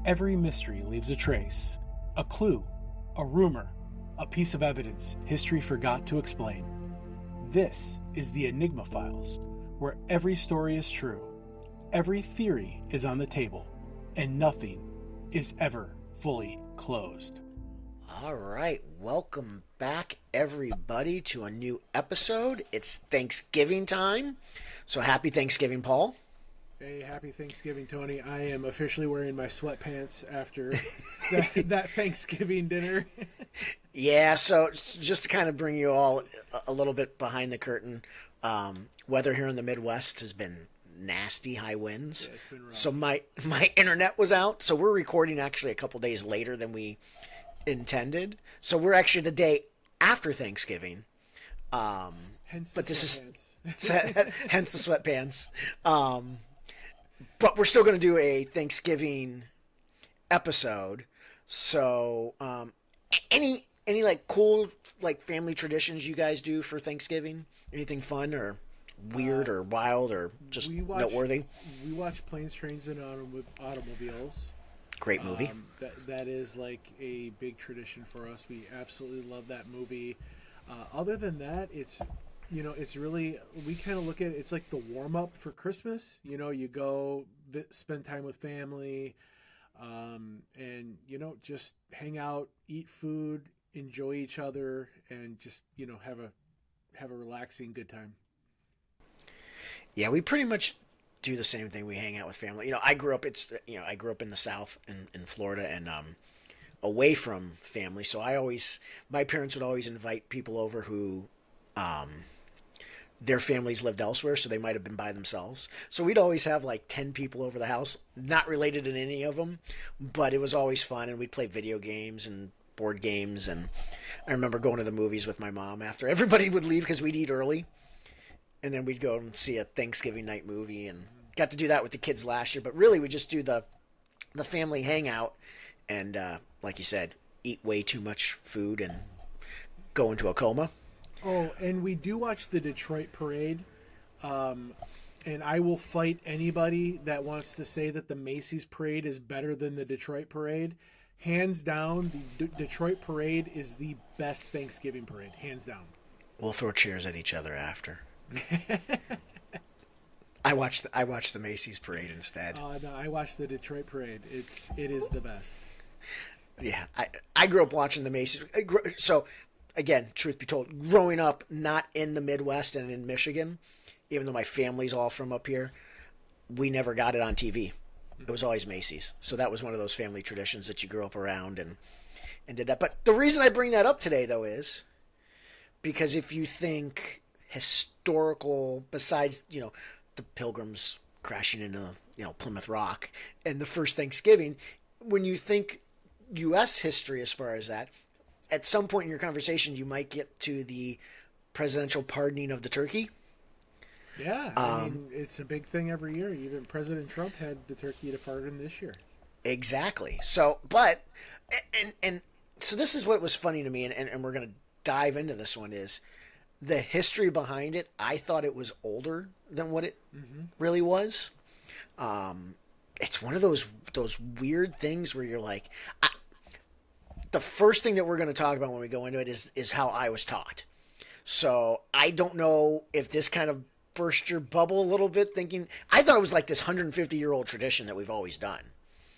Every mystery leaves a trace, a clue, a rumor, a piece of evidence history forgot to explain. This is the Enigma Files, where every story is true, every theory is on the table, and nothing is ever fully closed. All right, welcome back, everybody, to a new episode. It's Thanksgiving time, so happy Thanksgiving, Paul. Hey, happy Thanksgiving, Tony. I am officially wearing my sweatpants after that Thanksgiving dinner. Yeah, so just to kind of bring you all a little bit behind the curtain, weather here in the Midwest has been nasty, high winds. Yeah, it's been rough. So my internet was out, so we're recording actually a couple days later than we intended. So we're actually the day after Thanksgiving. Hence the But this sweatpants. is hence the sweatpants. But we're still going to do a Thanksgiving episode. So, any like cool like family traditions you guys do for Thanksgiving? Anything fun or weird or wild or just noteworthy? We watch Planes, Trains, and Automobiles. Great movie. That is like a big tradition for us. We absolutely love that movie. Other than that, it's really, we kind of look at it, it's like the warm up for Christmas. You go spend time with family, and just hang out, eat food, enjoy each other, and just have a relaxing good time. Yeah, we pretty much do the same thing. We hang out with family. I grew up in the South in Florida and away from family. So my parents would always invite people over who their families lived elsewhere, so they might have been by themselves. So we'd always have like 10 people over the house, not related in any of them, but it was always fun, and we'd play video games and board games. And I remember going to the movies with my mom after everybody would leave because we'd eat early, and then we'd go and see a Thanksgiving night movie, and got to do that with the kids last year. But really, we just do the family hangout, and like you said, eat way too much food and go into a coma. Oh, and we do watch the Detroit Parade, and I will fight anybody that wants to say that the Macy's Parade is better than the Detroit Parade. Hands down, the Detroit Parade is the best Thanksgiving parade, hands down. We'll throw chairs at each other after. I watched the Macy's Parade instead. No, I watched the Detroit Parade. It is the best. Yeah, I grew up watching the Macy's. So, again, truth be told, growing up not in the Midwest and in Michigan, even though my family's all from up here, we never got it on TV. It was always Macy's. So that was one of those family traditions that you grew up around and did that. But the reason I bring that up today, though, is because if you think historical, besides, the Pilgrims crashing into, Plymouth Rock and the first Thanksgiving, when you think U.S. history as far as that, at some point in your conversation, you might get to the presidential pardoning of the turkey. Yeah, I mean, it's a big thing every year. Even President Trump had the turkey to pardon this year. Exactly. So, but, and so this is what was funny to me, and we're going to dive into this one, is the history behind it. I thought it was older than what it really was. It's one of those weird things where you're like, the first thing that we're going to talk about when we go into it is how I was taught. So I don't know if this kind of burst your bubble a little bit, thinking, I thought it was like this 150-year-old tradition that we've always done.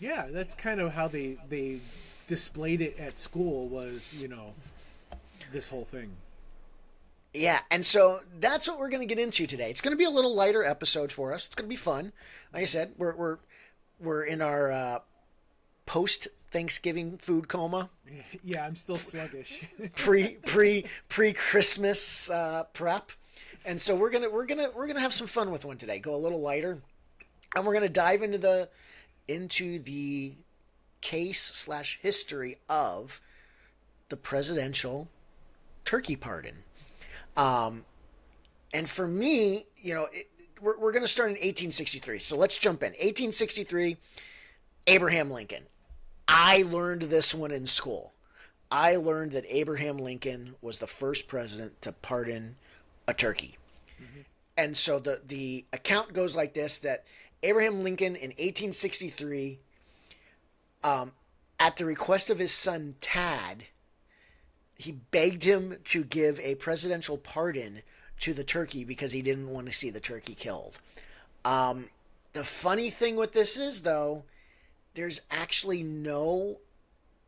Yeah, that's kind of how they displayed it at school was, this whole thing. Yeah, and so that's what we're going to get into today. It's going to be a little lighter episode for us. It's going to be fun. Like I said, we're in our post-Thanksgiving food coma. Yeah, I'm still sluggish. pre-Christmas prep, and so we're gonna have some fun with one today. Go a little lighter, and we're gonna dive into the case/history of the presidential turkey pardon. And for me, we're gonna start in 1863. So let's jump in. 1863, Abraham Lincoln. I learned this one in school. I learned that Abraham Lincoln was the first president to pardon a turkey. Mm-hmm. And so the account goes like this, that Abraham Lincoln in 1863 At the request of his son Tad, he begged him to give a presidential pardon to the turkey because he didn't want to see the turkey killed. The funny thing with this is, though, there's actually no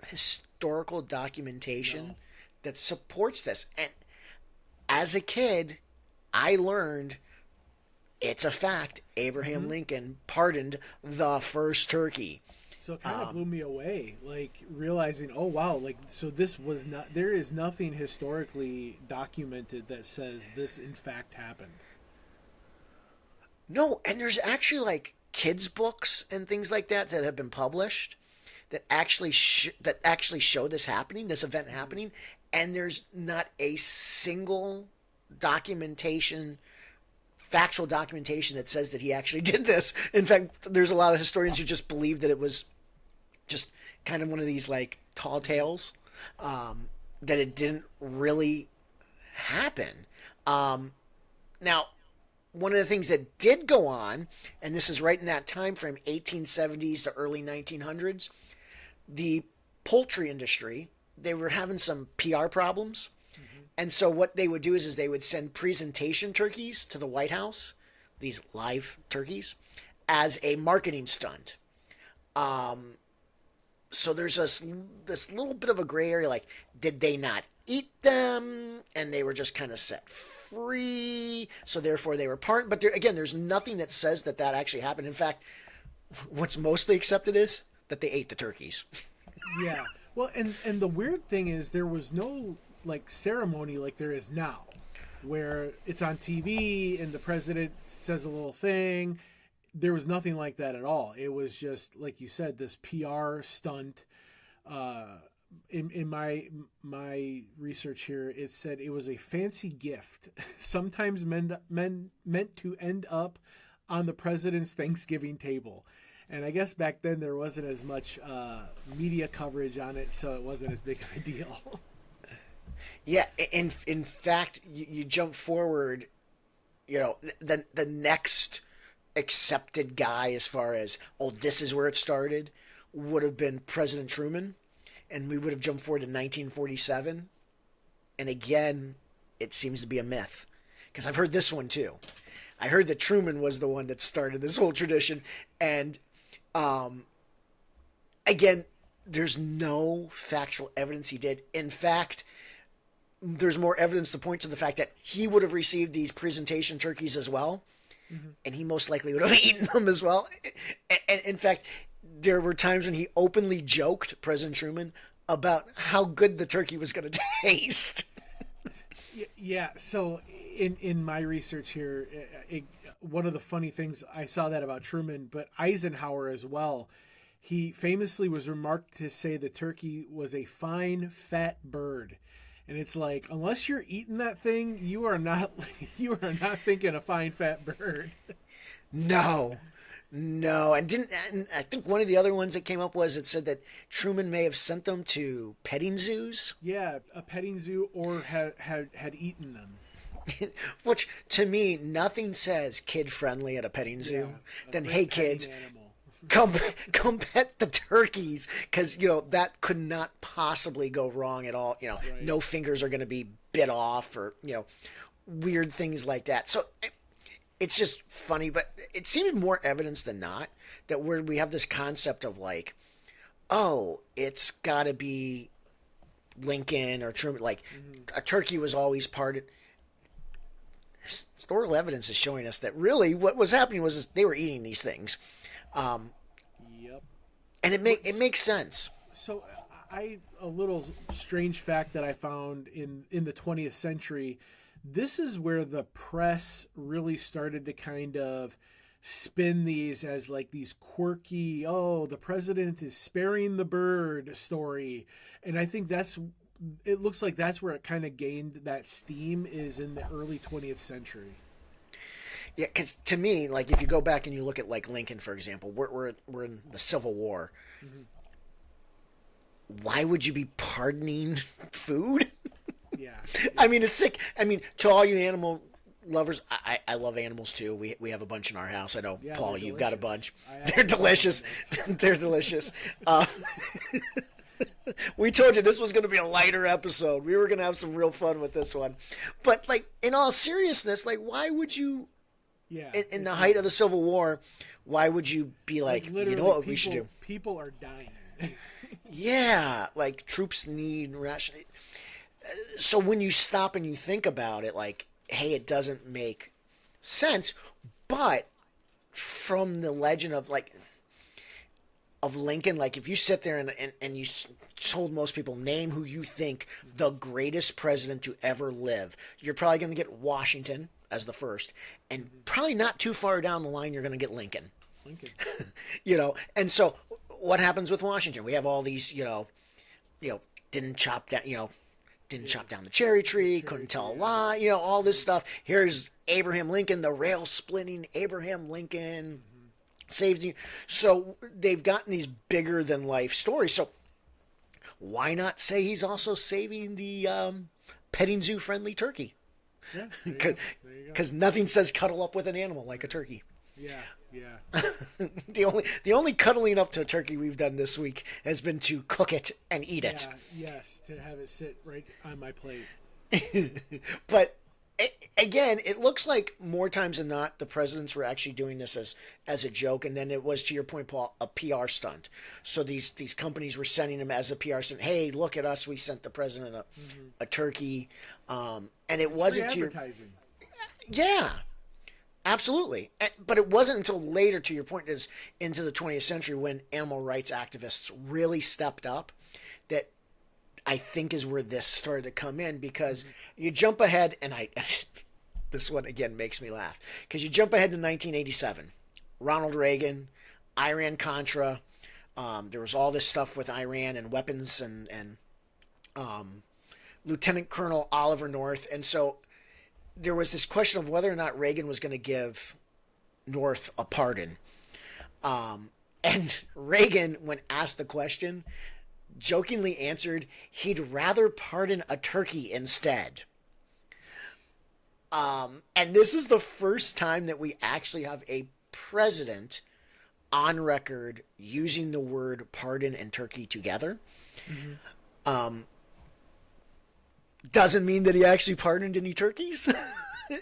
historical documentation No. that supports this. And as a kid, I learned it's a fact. Abraham Lincoln pardoned the first turkey. So it kind of blew me away, like realizing, oh wow, like so this was not. There is nothing historically documented that says this in fact happened. No, and there's actually like kids books and things like that that have been published that actually show this happening, this event happening, and there's not a single documentation, factual documentation that says that he actually did this. In fact, there's a lot of historians who just believe that it was just kind of one of these like tall tales, that it didn't really happen. Now, one of the things that did go on, and this is right in that time frame, 1870s to early 1900s, the poultry industry, they were having some PR problems. And so what they would do is they would send presentation turkeys to the White House, these live turkeys, as a marketing stunt. So there's this little bit of a gray area, like, did they not eat them and they were just kind of set free, so therefore they were part. But there, again, there's nothing that says that that actually happened. In fact, what's mostly accepted is that they ate the turkeys. Yeah. Well, and the weird thing is there was no like ceremony like there is now, where it's on TV and the president says a little thing. There was nothing like that at all. It was just like you said, this PR stunt. In my research here, it said it was a fancy gift, sometimes meant to end up on the president's Thanksgiving table. And I guess back then there wasn't as much media coverage on it, so it wasn't as big of a deal. Yeah, in fact, you jump forward, the next accepted guy as far as, oh, this is where it started, would have been President Truman, and we would have jumped forward to 1947. And again, it seems to be a myth, because I've heard this one too. I heard that Truman was the one that started this whole tradition, and again, there's no factual evidence he did. In fact, there's more evidence to point to the fact that he would have received these presentation turkeys as well, and he most likely would have eaten them as well. And in fact, there were times when he openly joked, President Truman, about how good the turkey was going to taste. Yeah. So in my research here, one of the funny things I saw that about Truman, but Eisenhower as well. He famously was remarked to say the turkey was a fine, fat bird. And it's like, unless you're eating that thing, you are not thinking a fine, fat bird. No. And I think one of the other ones that came up was it said that Truman may have sent them to petting zoos. Yeah, a petting zoo, or had eaten them. Which, to me, nothing says kid friendly at a petting zoo than, hey kids, come pet the turkeys, because that could not possibly go wrong at all. Right. No fingers are going to be bit off, or weird things like that. So it's just funny, but it seems more evidence than not that we have this concept of like, oh, it's got to be Lincoln or Truman. Like, a turkey was always parted. Historical evidence is showing us that really what was happening was they were eating these things. Yep. And it makes sense. So a little strange fact that I found in the 20th century, this is where the press really started to kind of spin these as like these quirky, oh, the president is sparing the bird story. And I think it looks like that's where it kind of gained that steam, is in the early 20th century. Yeah, because to me, like, if you go back and you look at like Lincoln, for example, we're in the Civil War. Why would you be pardoning food? Yeah. I mean, it's sick. I mean, to all you animal lovers, I love animals too. We have a bunch in our house. I know, Yeah, Paul, they're you've got a delicious. bunch. I They're absolutely delicious. love them. They're delicious. We told you this was going to be a lighter episode. We were going to have some real fun with this one. But, like, in all seriousness, like, why would you, Yeah, in the it's height of the Civil War, why would you be like, you literally know what we should do? people are dying. Yeah, like, troops need ration. So when you stop and you think about it, like, hey, it doesn't make sense. But from the legend of, like, of Lincoln, like if you sit there and you told most people, name who you think the greatest president to ever live, you're probably going to get Washington as the first, and probably not too far down the line you're going to get Lincoln. Lincoln. And so what happens with Washington? We have all these, didn't chop down, didn't chop down the cherry tree, couldn't tell a lie, all this stuff. Here's Abraham Lincoln, the rail splitting Abraham Lincoln. Saved you. So they've gotten these bigger than life stories. So why not say he's also saving the petting zoo friendly turkey? Yeah, Because nothing says cuddle up with an animal like a turkey. Yeah. The only cuddling up to a turkey we've done this week has been to cook it and eat it. Yes, to have it sit right on my plate. But again, it looks like more times than not the presidents were actually doing this as a joke, and then it was, to your point, Paul, a PR stunt. So these companies were sending them as a PR stunt. Hey, look at us! We sent the president a turkey, and it wasn't free advertising. Yeah, absolutely. But it wasn't until later, to your point, is into the 20th century when animal rights activists really stepped up that I think is where this started to come in, because you jump ahead, and this one again makes me laugh, because you jump ahead to 1987, Ronald Reagan, Iran-Contra, there was all this stuff with Iran and weapons and Lieutenant Colonel Oliver North, and so there was this question of whether or not Reagan was going to give North a pardon, and Reagan, when asked the question, jokingly answered he'd rather pardon a turkey instead. And this is the first time that we actually have a president on record using the word pardon and turkey together. Doesn't mean that he actually pardoned any turkeys.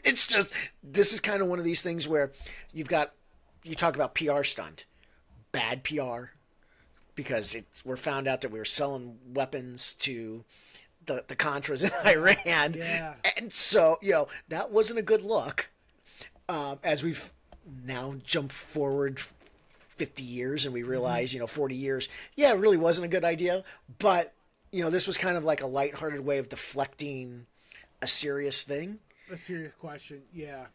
It's just, this is kind of one of these things where you talk about PR stunt, bad PR, because we're found out that we were selling weapons to the Contras in Iran. Yeah. And so, that wasn't a good look. As we've now jumped forward 50 years and we realize, 40 years, it really wasn't a good idea. But, this was kind of like a lighthearted way of deflecting a serious thing. A serious question, yeah.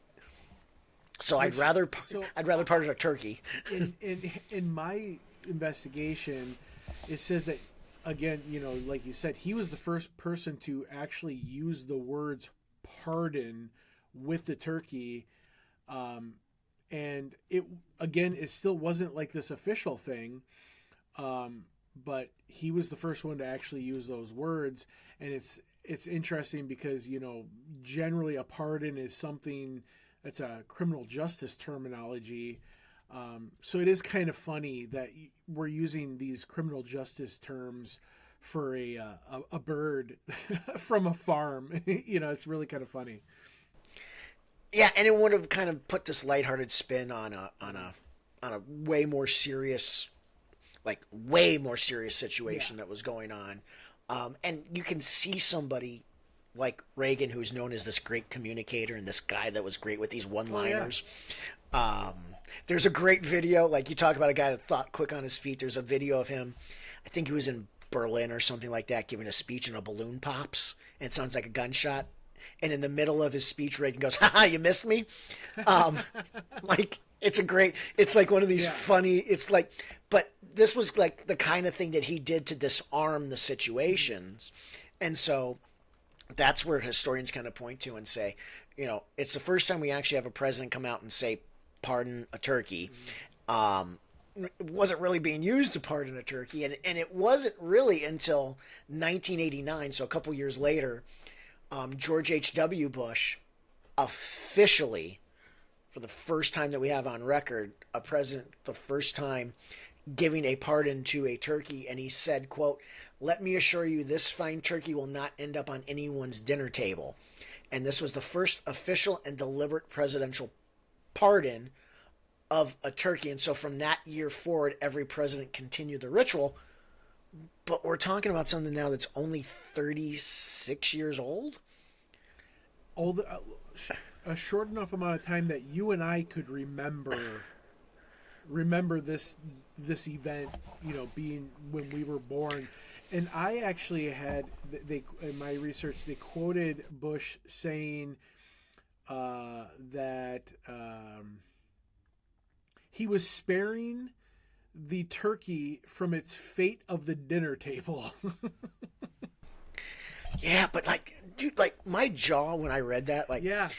So I'd rather pardon a turkey. In my investigation, it says that, again, like you said, he was the first person to actually use the words pardon with the turkey, and it still wasn't like this official thing, but he was the first one to actually use those words. And it's interesting because generally a pardon is something that's a criminal justice terminology. So it is kind of funny that we're using these criminal justice terms for a bird from a farm. It's really kind of funny. Yeah, and it would have kind of put this lighthearted spin on a way more serious situation that was going on. And you can see somebody like Reagan, who's known as this great communicator and this guy that was great with these one-liners. Oh, yeah. There's a great video, like you talk about a guy that thought quick on his feet. There's a video of him, I think he was in Berlin or something like that, giving a speech and a balloon pops and it sounds like a gunshot. And in the middle of his speech, Reagan goes, "Ha, you missed me." It's like one of these funny, but this was like the kind of thing that he did to disarm the situations. And so that's where historians kind of point to and say, it's the first time we actually have a president come out and say, pardon a turkey. It wasn't really being used to pardon a turkey. And it wasn't really until 1989, so a couple years later, George H.W. Bush officially, for the first time that we have on record, a president, the first time, giving a pardon to a turkey, and he said, quote, "Let me assure you this fine turkey will not end up on anyone's dinner table." And this was the first official and deliberate presidential pardon of a turkey. And so from that year forward, every president continued the ritual. But we're talking about something now that's only 36 years old. Old, a short enough amount of time that you and I could remember this event, being when we were born. And I actually had, in my research, they quoted Bush saying that he was sparing the turkey from its fate of the dinner table. Yeah, but dude, my jaw when I read that, Yeah.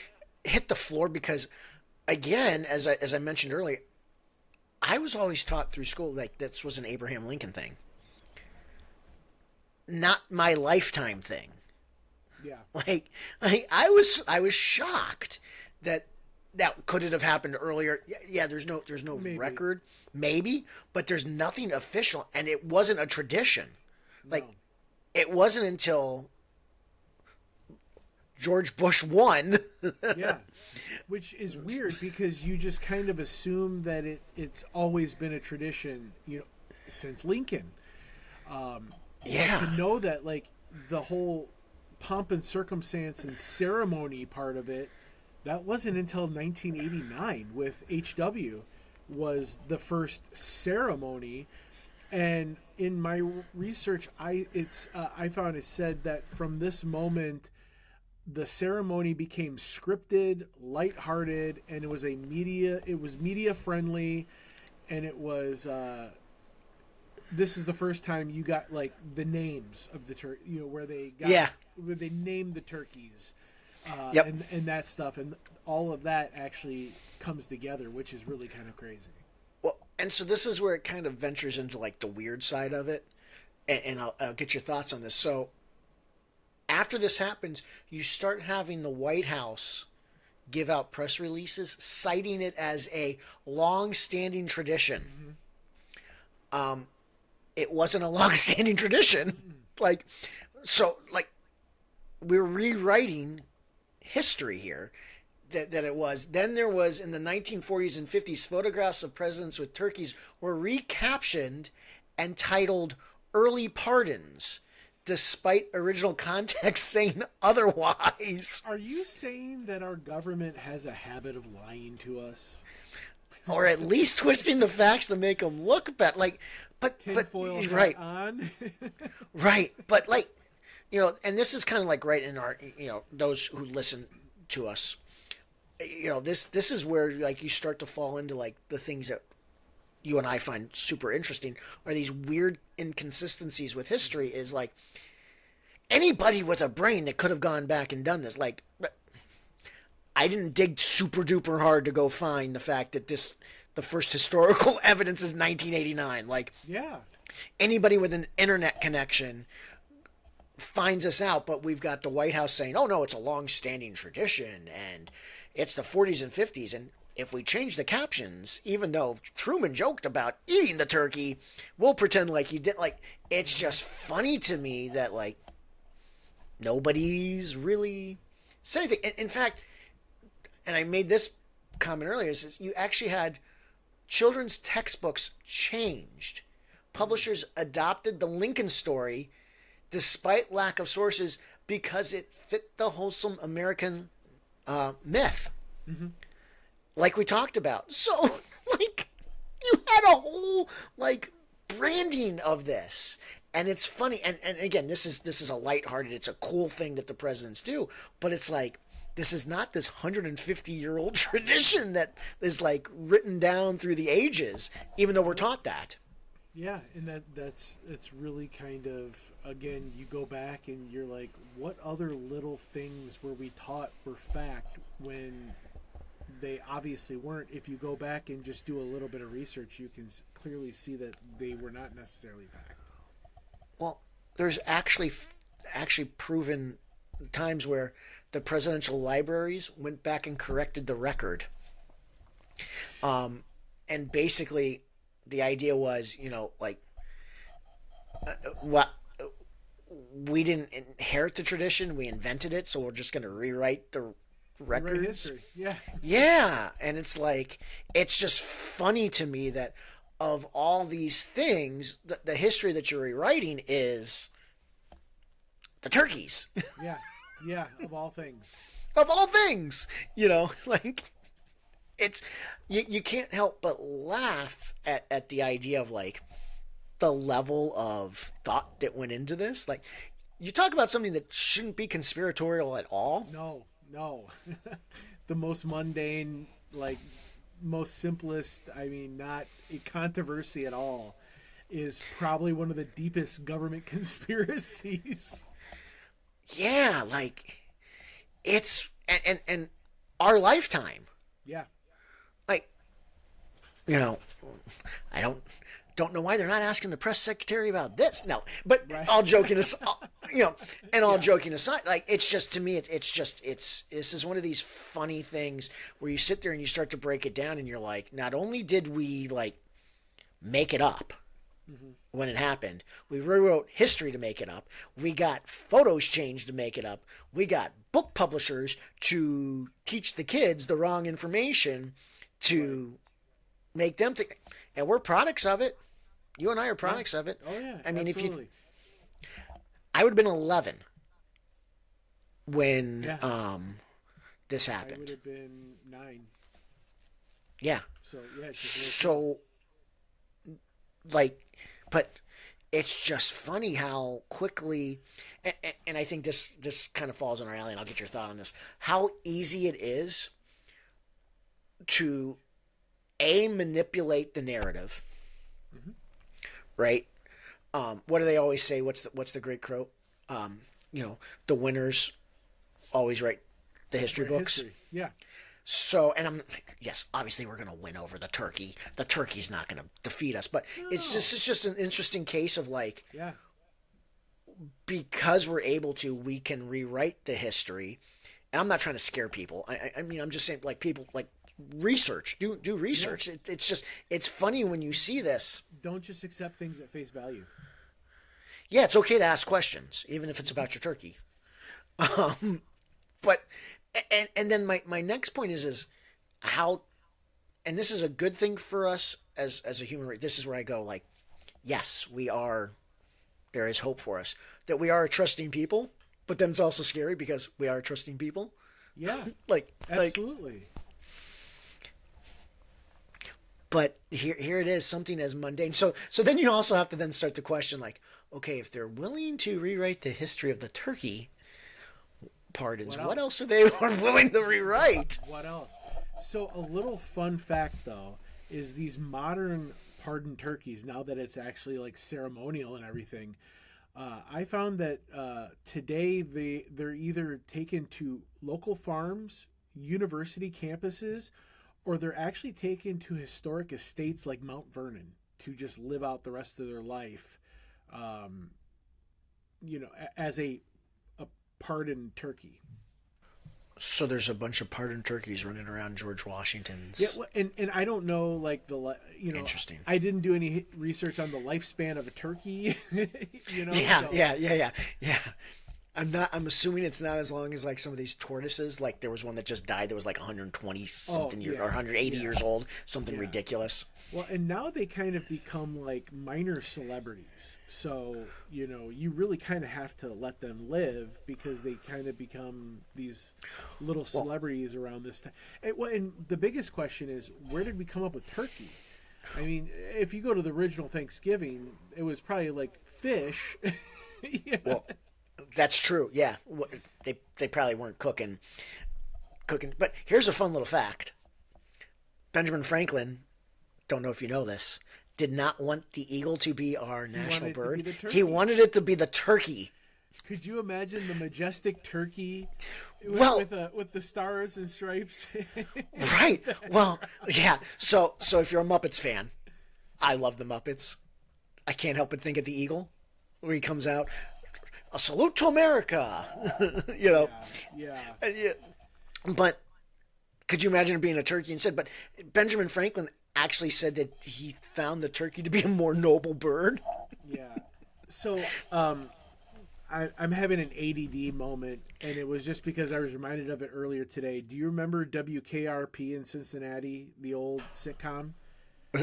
hit the floor because, again, as I mentioned earlier, I was always taught through school this was an Abraham Lincoln thing, not my lifetime thing. Yeah. I was shocked that could it have happened earlier? Yeah, there's no Maybe. record, maybe, but there's nothing official, and it wasn't a tradition. No. It wasn't until George Bush won. Yeah. Which is weird because you just kind of assume that it's always been a tradition, since Lincoln. Yeah. To know that, the whole pomp and circumstance and ceremony part of it, that wasn't until 1989 with HW was the first ceremony. And in my research, I found it said that from this moment, the ceremony became scripted, lighthearted, and it was media friendly, and it was this is the first time you got the names of the turkey, where they named the turkeys, Yep. and that stuff, and all of that actually comes together, which is really kind of crazy. Well, and so this is where it kind of ventures into the weird side of it, and I'll get your thoughts on this. So after this happens, you start having the White House give out press releases citing it as a long-standing tradition. Mm-hmm. It wasn't a long-standing tradition. Mm-hmm. We're rewriting history here. That it was. Then there was, in the 1940s and 50s, photographs of presidents with turkeys were recaptioned and titled "Early Pardons," despite original context saying otherwise. Are you saying that our government has a habit of lying to us? Or at least twisting the facts to make them look better. Tinfoil hat right. on. Right. But and this is kind of right in our, those who listen to us, this is where you start to fall into the things that you and I find super interesting are these weird inconsistencies with history. Is anybody with a brain that could have gone back and done this. I didn't dig super duper hard to go find the fact that the first historical evidence is 1989. Yeah. Anybody with an internet connection finds us out, but we've got the White House saying, "Oh no, it's a long-standing tradition, and it's the 40s and 50s, and if we change the captions, even though Truman joked about eating the turkey, we'll pretend like he did." It's just funny to me that nobody's really said anything. In fact, and I made this comment earlier, is you actually had children's textbooks changed. Publishers adopted the Lincoln story despite lack of sources because it fit the wholesome American myth. Mm-hmm. Like we talked about. So, you had a whole, branding of this. And it's funny. And again, this is a lighthearted, it's a cool thing that the presidents do. But it's this is not this 150-year-old tradition that is, written down through the ages, even though we're taught that. Yeah, and it's really kind of, again, you go back and you're like, what other little things were we taught were fact when they obviously weren't? If you go back and just do a little bit of research, you can clearly see that they were not necessarily fact. Well, there's actually proven times where the presidential libraries went back and corrected the record. And basically, the idea was, like, what we didn't inherit the tradition, we invented it, so we're just going to rewrite the Rewrite records. history. Yeah. Yeah, and it's like, it's just funny to me that of all these things, the history that you're rewriting is the turkeys. Yeah. Yeah. Of all things. Of all things, like, it's, you can't help but laugh at the idea of, like, the level of thought that went into this. Like, you talk about something that shouldn't be conspiratorial at all. No. No. The most mundane, like, most simplest, I mean, not a controversy at all, is probably one of the deepest government conspiracies. Yeah, like, it's, and our lifetime. Yeah. Like, I don't know why they're not asking the press secretary about this. No, but Right. all joking aside, and all Yeah. joking aside, like, it's just, to me, this is one of these funny things where you sit there and you start to break it down, and you're like, not only did we, like, make it up when it happened, we rewrote history to make it up. We got photos changed to make it up. We got book publishers to teach the kids the wrong information to make them think, and we're products of it. You and I are products of it. Oh yeah. I mean, absolutely. I would have been 11 when Yeah. this I would happened. have been 9. Yeah. So yeah. It's just a little So, like, but it's just funny how quickly, and I think this kind of falls in our alley, and I'll get your thought on this. How easy it is to manipulate the narrative, right? What do they always say? What's the great quote? The winners always write the history books. history. Yeah. So, and yes, obviously we're going to win over the turkey. The turkey's not going to defeat us, but it's just an interesting case of, like, Yeah. because we're able to, we can rewrite the history. And I'm not trying to scare people. I mean, I'm just saying, like, people, like, research, do research. Yeah. It's funny when you see this. Don't just accept things at face value. Yeah, it's okay to ask questions, even if it's about your turkey. But and then my next point is how, and this is a good thing for us as a human race. This is where I go, like, yes, we are. There is hope for us that we are a trusting people, but then it's also scary because we are trusting people. Yeah. Like, Absolutely. but here it is, something as mundane. So then you also have to then start to question, like, okay, if they're willing to rewrite the history of the turkey pardons, what else are they willing to rewrite? What else? So a little fun fact, though, is these modern pardoned turkeys, now that it's actually, like, ceremonial and everything, I found that today they're either taken to local farms, university campuses, or they're actually taken to historic estates like Mount Vernon to just live out the rest of their life, as a pardoned turkey. So there's a bunch of pardoned turkeys running around George Washington's. Yeah, well, and I don't know, like, Interesting. I didn't do any research on the lifespan of a turkey. Yeah, so. yeah. I'm assuming it's not as long as, like, some of these tortoises. Like, there was one that just died that was like 120 something years, or 180 years old, something ridiculous. Well, and now they kind of become like minor celebrities. So, you really kind of have to let them live because they kind of become these little celebrities around this time. And the biggest question is, where did we come up with turkey? I mean, if you go to the original Thanksgiving, it was probably like fish. Well, that's true. Yeah, they probably weren't cooking. But here's a fun little fact: Benjamin Franklin, don't know if you know this, did not want the eagle to be our national bird. He wanted it to be the turkey. Could you imagine the majestic turkey with the stars and stripes? Right. Well, yeah. So if you're a Muppets fan, I love the Muppets. I can't help but think of the eagle where he comes out. a salute to America, you know. Yeah, Yeah. But could you imagine it being a turkey instead? But Benjamin Franklin actually said that he found the turkey to be a more noble bird. yeah. So, I'm having an ADD moment, and it was just because I was reminded of it earlier today. Do you remember WKRP in Cincinnati, the old sitcom?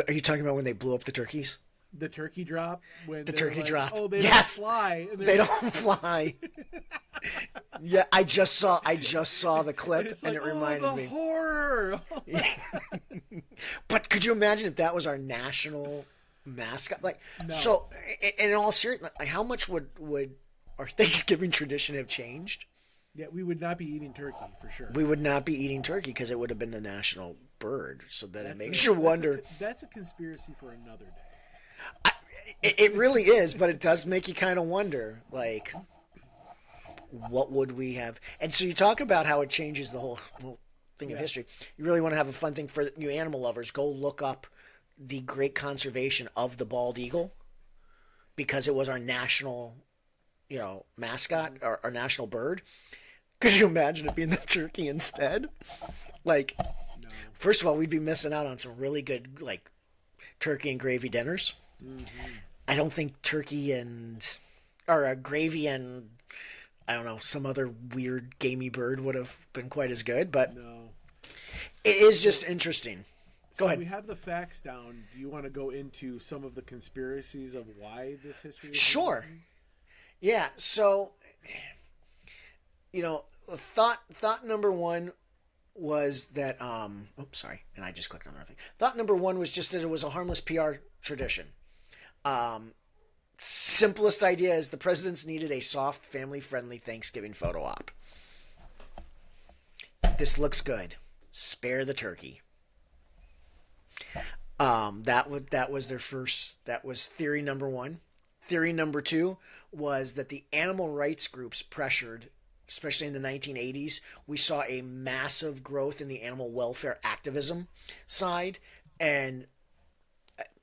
Are you talking about when they blew up the turkeys? The turkey drop when The they're turkey like, drop. oh, they Yes, don't fly, and they don't fly. Yeah, I just saw the clip, and it's and like, it oh, reminded the me. horror. But could you imagine if that was our national mascot? Like, No. so in all seriousness, like, how much would our Thanksgiving tradition have changed? Yeah, we would not be eating turkey for sure. We would not be eating turkey because it would have been the national bird. So then it makes a, you wonder. That's a conspiracy for another day. It really is, but it does make you kind of wonder, like, what would we have? And so you talk about how it changes the whole thing of history. You really want to have a fun thing for you animal lovers. Go look up the great conservation of the bald eagle because it was our national, mascot, our national bird. Could you imagine it being the turkey instead? Like, No. first of all, we'd be missing out on some really good, like, turkey and gravy dinners. Mm-hmm. I don't think turkey or gravy and, I don't know, some other weird gamey bird would have been quite as good, but No. it is just interesting. Go ahead. We have the facts down. Do you want to go into some of the conspiracies of why this history is Sure. important? Yeah, so, thought number one was that, oops, sorry, and I just clicked on another thing. Thought number one was just that it was a harmless PR tradition. Simplest idea is the presidents needed a soft, family-friendly Thanksgiving photo op. This looks good. Spare the turkey. That was their first. That was theory number one. Theory number two was that the animal rights groups pressured, especially in the 1980s. We saw a massive growth in the animal welfare activism side, and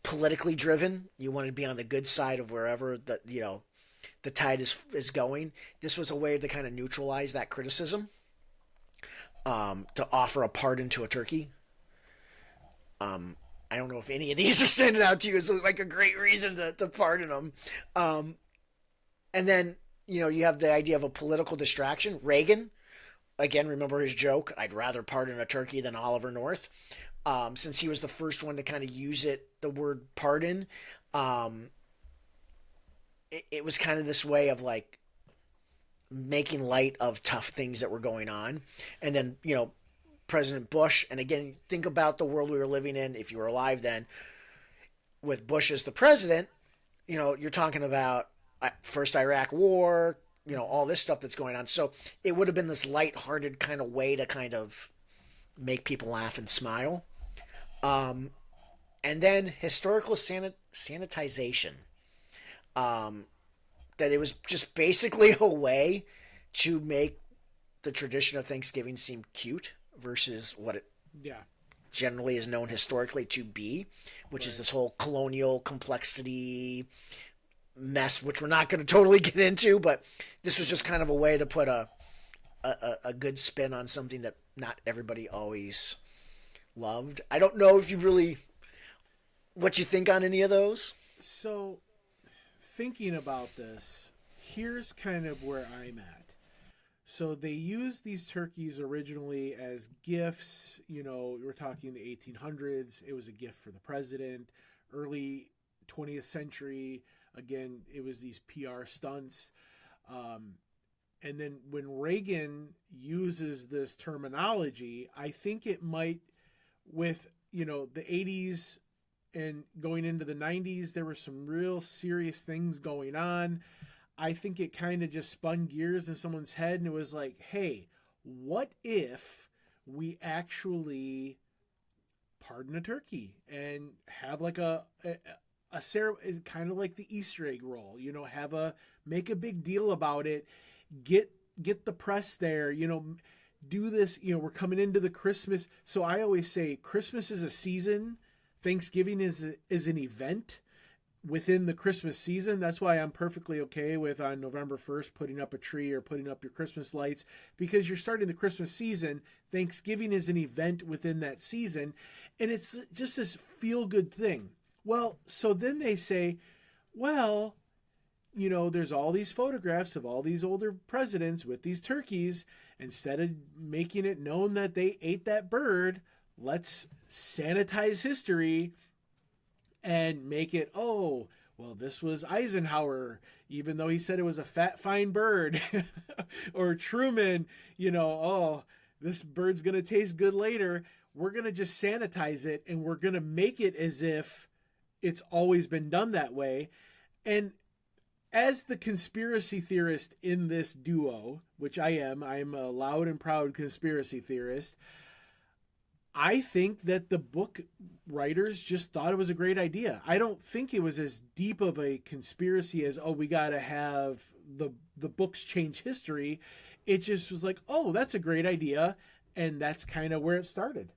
politically driven. You wanted to be on the good side of wherever the tide is going. This was a way to kind of neutralize that criticism, to offer a pardon to a turkey. I don't know if any of these are standing out to you as like a great reason to pardon them. And then, you have the idea of a political distraction. Reagan, again, remember his joke, I'd rather pardon a turkey than Oliver North. Since he was the first one to kind of use the word pardon, it was kind of this way of like making light of tough things that were going on. And then, President Bush, and again, think about the world we were living in if you were alive then, with Bush as the president, you're talking about first Iraq war, all this stuff that's going on. So it would have been this lighthearted kind of way to kind of make people laugh and smile. And then historical sanitization. That it was just basically a way to make the tradition of Thanksgiving seem cute versus what it generally is known historically to be, which is this whole colonial complexity mess, which we're not going to totally get into, but this was just kind of a way to put a good spin on something that not everybody always loved. I don't know if you really, what you think on any of those. So, thinking about this, here's kind of where I'm at. So they used these turkeys originally as gifts. We're talking the 1800s. It was a gift for the president. Early 20th century, again, it was these PR stunts. And then when Reagan uses this terminology, I think it might, with, the 80s and going into the 90s, there were some real serious things going on. I think it kind of just spun gears in someone's head, and it was like, hey, what if we actually pardon a turkey and have like a ceremony, kind of like the Easter egg roll, make a big deal about it, get the press there, do this, we're coming into the Christmas. So I always say Christmas is a season, Thanksgiving is an event. within the Christmas season. That's why I'm perfectly okay with on November 1st putting up a tree or putting up your Christmas lights, because you're starting the Christmas season. Thanksgiving is an event within that season, and it's just this feel good thing. Well, so then they say, well, there's all these photographs of all these older presidents with these turkeys. Instead of making it known that they ate that bird, let's sanitize history and make it, oh, well, this was Eisenhower, even though he said it was a fat, fine bird. Or Truman, oh, this bird's going to taste good later. We're going to just sanitize it, and we're going to make it as if it's always been done that way. And as the conspiracy theorist in this duo, which I'm a loud and proud conspiracy theorist, I think that the book writers just thought it was a great idea. I don't think it was as deep of a conspiracy as, oh, we got to have the books change history. It just was like, oh, that's a great idea. And that's kind of where it started.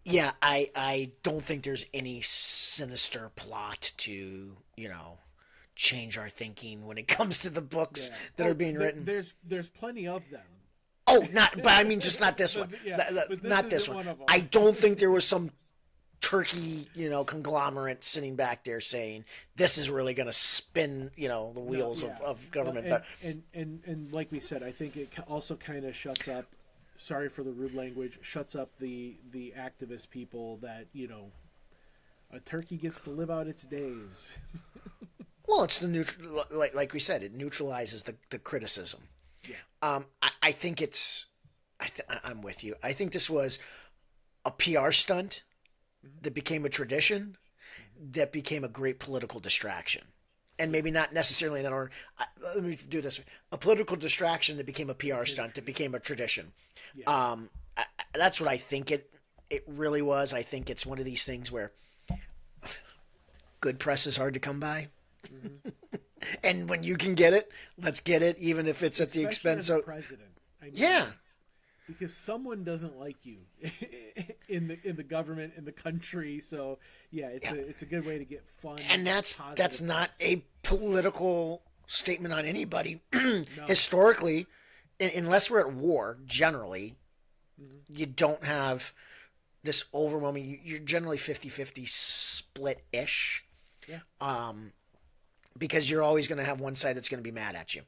Yeah, I don't think there's any sinister plot to, change our thinking when it comes to the books that are being written. There's plenty of them. Oh, but I mean, just not this one. Not this one. I don't think there was some turkey, conglomerate sitting back there saying this is really going to spin, the wheels of government. Well, and like we said, I think it also kind of shuts up. Sorry for the rude language. Shuts up the activist people that a turkey gets to live out its days. Well, it's the neutral, like we said, it neutralizes the criticism. Yeah. I think I'm with you. I think this was a PR stunt that became a tradition, that became a great political distraction. And maybe not necessarily in that order. Let me do this. A political distraction that became a PR stunt that became a tradition. Yeah. That's what I think it really was. I think it's one of these things where good press is hard to come by. Mm-hmm. And when you can get it, let's get it, even if it's at the expense of president. I mean, yeah, because someone doesn't like you in the government, in the country. So yeah, it's a good way to get fun. And that's not a political statement on anybody. No. Historically, unless we're at war, generally, you don't have this overwhelming. You're generally 50-50 split-ish. Yeah. Because you're always going to have one side that's going to be mad at you.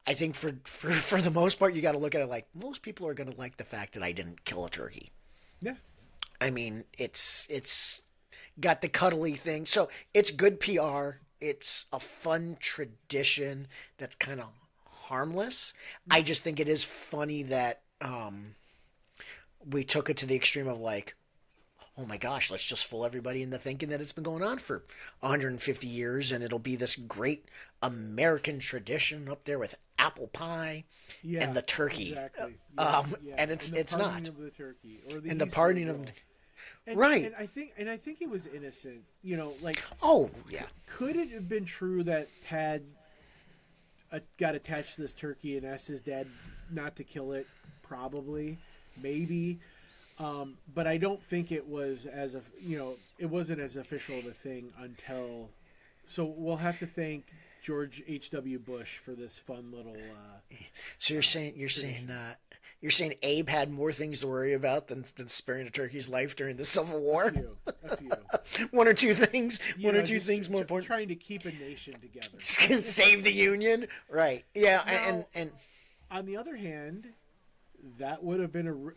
I think for the most part, you got to look at it like most people are going to like the fact that I didn't kill a turkey. Yeah. I mean, it's got the cuddly thing. So it's good PR. It's a fun tradition that's kind of harmless. I just think it is funny that we took it to the extreme of like, oh my gosh, let's just fool everybody into thinking that it's been going on for 150 years and it'll be this great American tradition up there with apple pie and the turkey. Exactly. And it's not. Of the turkey, or and the parting of right. And I think it was innocent. oh yeah. Could it have been true that Tad got attached to this turkey and asked his dad not to kill it? Probably, maybe. But I don't think it was it wasn't as official of a thing until. So we'll have to thank George H.W. Bush for this fun little. So you're saying Abe had more things to worry about than sparing a turkey's life during the Civil War? A few. One or two things. Things more important. Trying to keep a nation together. Save the Union, right? Yeah, now, and on the other hand, that would have been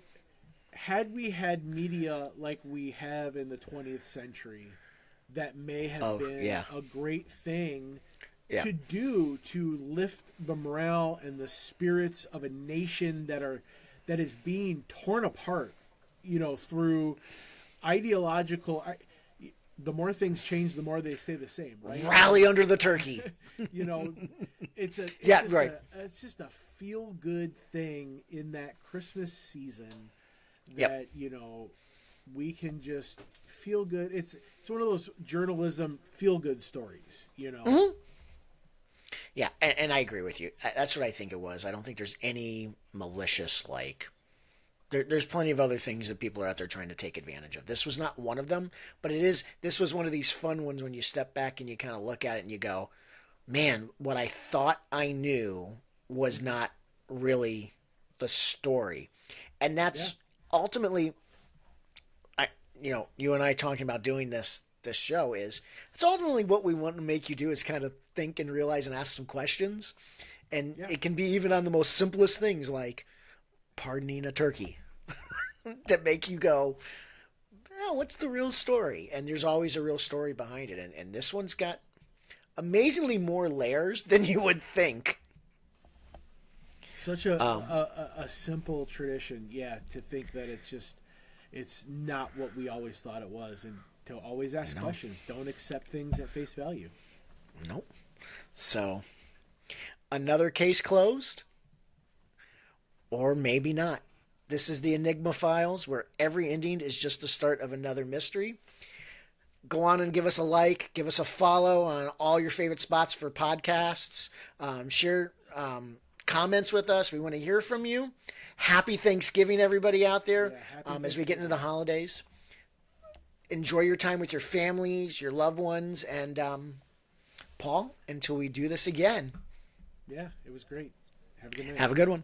had we had media like we have in the 20th century, that may have been a great thing to do to lift the morale and the spirits of a nation that is being torn apart, through ideological. The more things change, the more they stay the same, right? Rally under the turkey. It's just a feel good thing in that Christmas season. That we can just feel good. It's one of those journalism feel good stories, Mm-hmm. Yeah, and I agree with you. That's what I think it was. I don't think there's any malicious There's plenty of other things that people are out there trying to take advantage of. This was not one of them, but it is. This was one of these fun ones when you step back and you kind of look at it and you go, "Man, what I thought I knew was not really the story," and Yeah. that's ultimately, you and I talking about doing this show is it's ultimately what we want to make you do is kind of think and realize and ask some questions, and Yeah. it can be even on the most simplest things like pardoning a turkey that make you go, oh, what's the real story? And there's always a real story behind it. And this one's got amazingly more layers than you would think. Such a simple tradition, yeah, to think that it's not what we always thought it was, and to always ask No, questions. Don't accept things at face value. nope. So, another case closed, or maybe not. This is the Enigma Files, where every ending is just the start of another mystery. Go on and give us a like, give us a follow on all your favorite spots for podcasts. Share comments with us. We want to hear from you. Happy Thanksgiving, everybody out there, Yeah, happy as we get into the Thanksgiving. holidays. Enjoy your time with your families, your loved ones, and Paul, until we do this again, Yeah, it was great. Have a good night. have a good one.